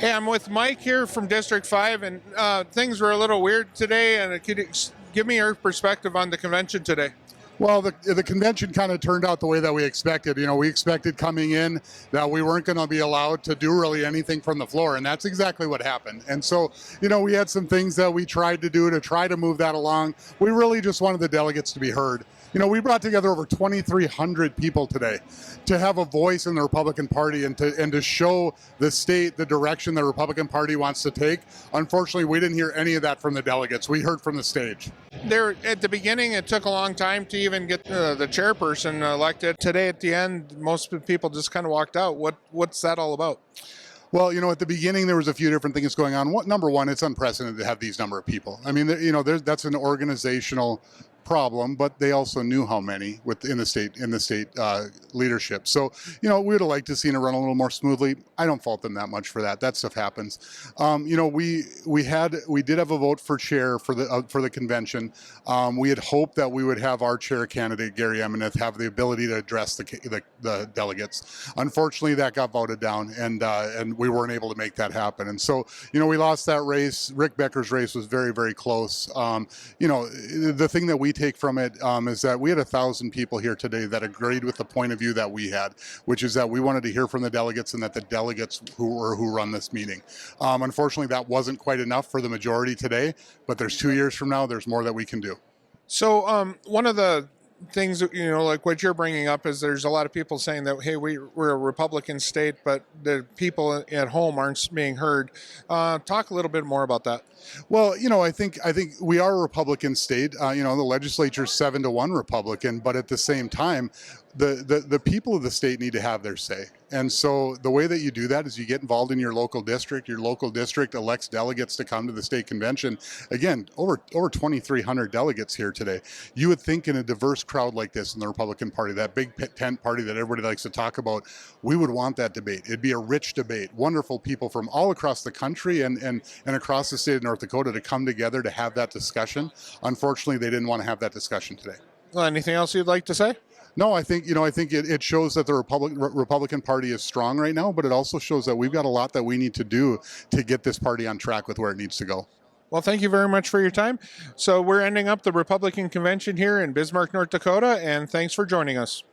Hey, I'm with Mike here from District 5, and things were a little weird today. And could you give me your perspective on the convention today? Well, the convention kind of turned out the way that we expected. We expected coming in that we weren't going to be allowed to do really anything from the floor, and that's exactly what happened. And so, we had some things that we tried to do to try to move that along. We really just wanted the delegates to be heard. We brought together over 2,300 people today to have a voice in the Republican Party and to show the state the direction the Republican Party wants to take. Unfortunately, we didn't hear any of that from the delegates. We heard from the stage. There, at the beginning, it took a long time to even get the chairperson elected. Today, at the end, most people just kind of walked out. What's that all about? Well, at the beginning, there was a few different things going on. Number one, it's unprecedented to have these number of people. I mean, that's an organizational problem, but they also knew how many in the state leadership. So, we would have liked to seen it run a little more smoothly. I don't fault them that much for that. That stuff happens. We did have a vote for chair for the convention. We had hoped that we would have our chair candidate Gary Emineth have the ability to address the delegates. Unfortunately, that got voted down, and we weren't able to make that happen. And so, we lost that race. Rick Becker's race was very, very close. The thing that we take from it is that we had 1,000 people here today that agreed with the point of view that we had, which is that we wanted to hear from the delegates and that the delegates who run this meeting. Unfortunately, that wasn't quite enough for the majority today, but there's 2 years from now, there's more that we can do. So one of the things, like what you're bringing up is there's a lot of people saying that, hey, we're a Republican state, but the people at home aren't being heard. Talk a little bit more about that. Well, I think we are a Republican state. The legislature is 7-1 Republican, but at the same time, the people of the state need to have their say. And so the way that you do that is you get involved in your local district. Your local district elects delegates to come to the state convention. Again, over 2,300 delegates here today. You would think in a diverse crowd like this in the Republican Party, that big tent party that everybody likes to talk about, we would want that debate. It'd be a rich debate. Wonderful people from all across the country and across the state of North Dakota to come together to have that discussion. Unfortunately, they didn't want to have that discussion today. Well, anything else you'd like to say? No, I think it shows that the Republican Party is strong right now, but it also shows that we've got a lot that we need to do to get this party on track with where it needs to go. Well, thank you very much for your time. So we're ending up the Republican convention here in Bismarck, North Dakota, and thanks for joining us.